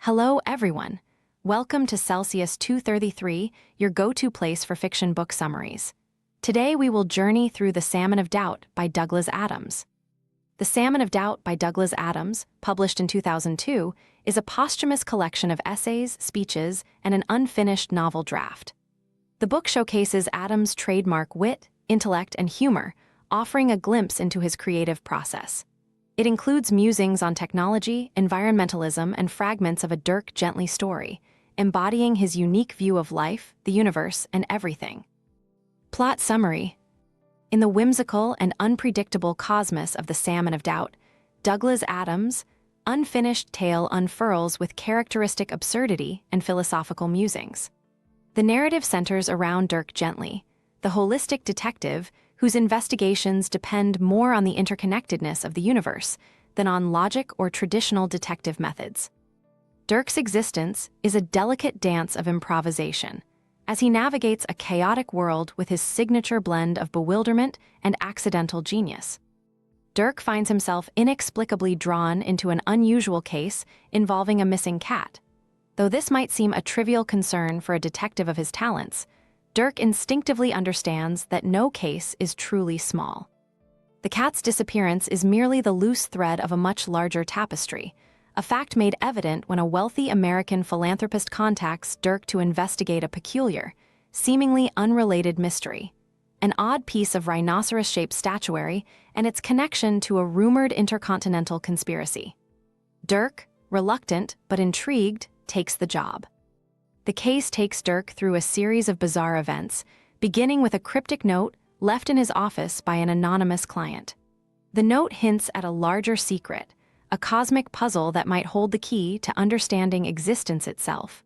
Hello, everyone. Welcome to Celsius 233, your go-to place for fiction book summaries. Today we will journey through The Salmon of Doubt by Douglas Adams. The Salmon of Doubt by Douglas Adams, published in 2002, is a posthumous collection of essays, speeches, and an unfinished novel draft. The book showcases Adams' trademark wit, intellect, and humor, offering a glimpse into his creative process. It includes musings on technology, environmentalism, and fragments of a Dirk Gently story, embodying his unique view of life, the universe, and everything. Plot summary. In the whimsical and unpredictable cosmos of The Salmon of Doubt, Douglas Adams' unfinished tale unfurls with characteristic absurdity and philosophical musings. The narrative centers around Dirk Gently, the holistic detective whose investigations depend more on the interconnectedness of the universe than on logic or traditional detective methods. Dirk's existence is a delicate dance of improvisation, as he navigates a chaotic world with his signature blend of bewilderment and accidental genius. Dirk finds himself inexplicably drawn into an unusual case involving a missing cat. Though this might seem a trivial concern for a detective of his talents, Dirk instinctively understands that no case is truly small. The cat's disappearance is merely the loose thread of a much larger tapestry, a fact made evident when a wealthy American philanthropist contacts Dirk to investigate a peculiar, seemingly unrelated mystery, an odd piece of rhinoceros-shaped statuary and its connection to a rumored intercontinental conspiracy. Dirk, reluctant but intrigued, takes the job. The case takes Dirk through a series of bizarre events, beginning with a cryptic note left in his office by an anonymous client. The note hints at a larger secret, a cosmic puzzle that might hold the key to understanding existence itself.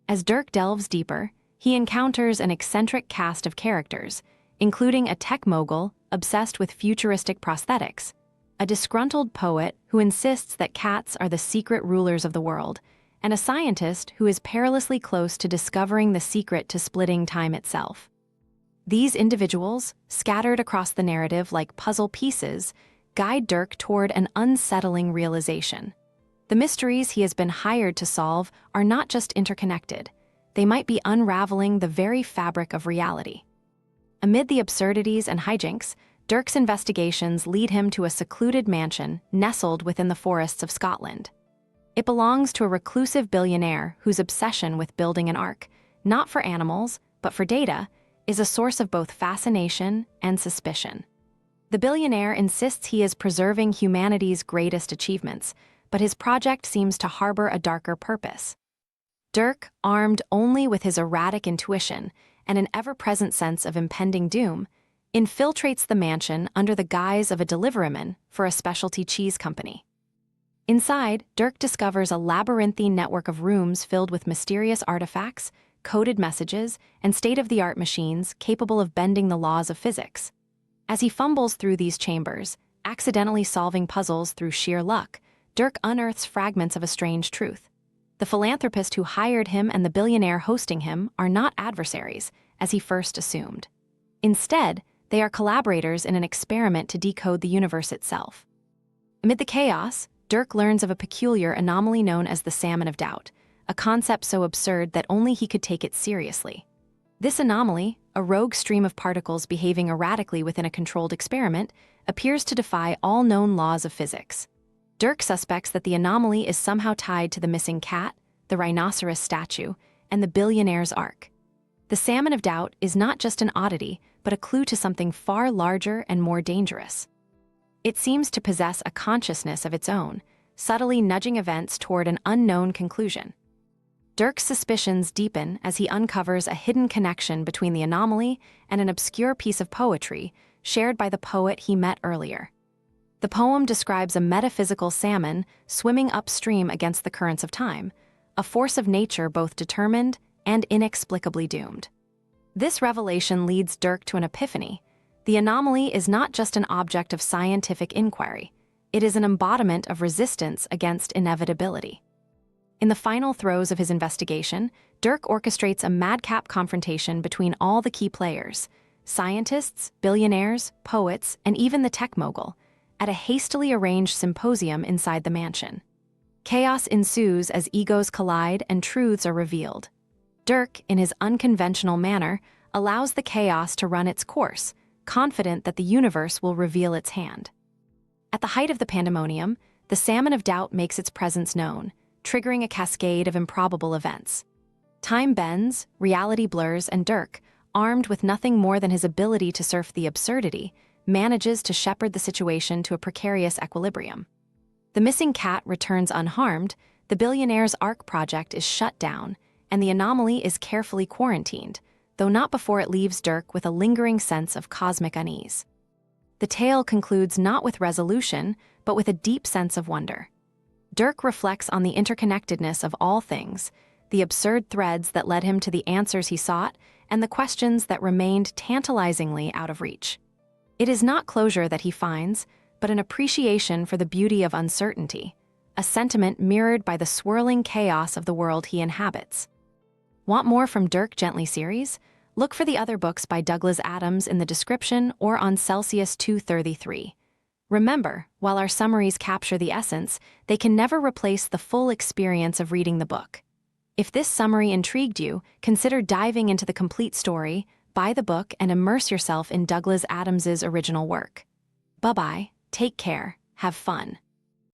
As Dirk delves deeper, he encounters an eccentric cast of characters, including a tech mogul obsessed with futuristic prosthetics, a disgruntled poet who insists that cats are the secret rulers of the world, and a scientist who is perilously close to discovering the secret to splitting time itself. These individuals, scattered across the narrative like puzzle pieces, guide Dirk toward an unsettling realization. The mysteries he has been hired to solve are not just interconnected, they might be unraveling the very fabric of reality. Amid the absurdities and hijinks, Dirk's investigations lead him to a secluded mansion nestled within the forests of Scotland. It belongs to a reclusive billionaire whose obsession with building an ark, not for animals, but for data, is a source of both fascination and suspicion. The billionaire insists he is preserving humanity's greatest achievements, but his project seems to harbor a darker purpose. Dirk, armed only with his erratic intuition and an ever-present sense of impending doom, infiltrates the mansion under the guise of a deliveryman for a specialty cheese company. Inside, Dirk discovers a labyrinthine network of rooms filled with mysterious artifacts, coded messages, and state-of-the-art machines capable of bending the laws of physics. As he fumbles through these chambers, accidentally solving puzzles through sheer luck, Dirk unearths fragments of a strange truth. The philanthropist who hired him and the billionaire hosting him are not adversaries, as he first assumed. Instead, they are collaborators in an experiment to decode the universe itself. Amid the chaos, Dirk learns of a peculiar anomaly known as the Salmon of Doubt, a concept so absurd that only he could take it seriously. This anomaly, a rogue stream of particles behaving erratically within a controlled experiment, appears to defy all known laws of physics. Dirk suspects that the anomaly is somehow tied to the missing cat, the rhinoceros statue, and the billionaire's ark. The Salmon of Doubt is not just an oddity, but a clue to something far larger and more dangerous. It seems to possess a consciousness of its own, subtly nudging events toward an unknown conclusion. Dirk's suspicions deepen as he uncovers a hidden connection between the anomaly and an obscure piece of poetry shared by the poet he met earlier. The poem describes a metaphysical salmon swimming upstream against the currents of time, a force of nature both determined and inexplicably doomed. This revelation leads Dirk to an epiphany. The anomaly is not just an object of scientific inquiry, it is an embodiment of resistance against inevitability. In the final throes of his investigation, Dirk orchestrates a madcap confrontation between all the key players, scientists, billionaires, poets, and even the tech mogul, at a hastily arranged symposium inside the mansion. Chaos ensues as egos collide and truths are revealed. Dirk, in his unconventional manner, allows the chaos to run its course, confident that the universe will reveal its hand. At the height of the pandemonium, the Salmon of Doubt makes its presence known, triggering a cascade of improbable events. Time bends, reality blurs, and Dirk, armed with nothing more than his ability to surf the absurdity, manages to shepherd the situation to a precarious equilibrium. The missing cat returns unharmed, the billionaire's Ark project is shut down, and the anomaly is carefully quarantined, though not before it leaves Dirk with a lingering sense of cosmic unease. The tale concludes not with resolution, but with a deep sense of wonder. Dirk reflects on the interconnectedness of all things, the absurd threads that led him to the answers he sought, and the questions that remained tantalizingly out of reach. It is not closure that he finds, but an appreciation for the beauty of uncertainty, a sentiment mirrored by the swirling chaos of the world he inhabits. Want more from Dirk Gently series? Look for the other books by Douglas Adams in the description or on Celsius 233. Remember, while our summaries capture the essence, they can never replace the full experience of reading the book. If this summary intrigued you, consider diving into the complete story, buy the book, and immerse yourself in Douglas Adams's original work. Bye-bye, take care, have fun.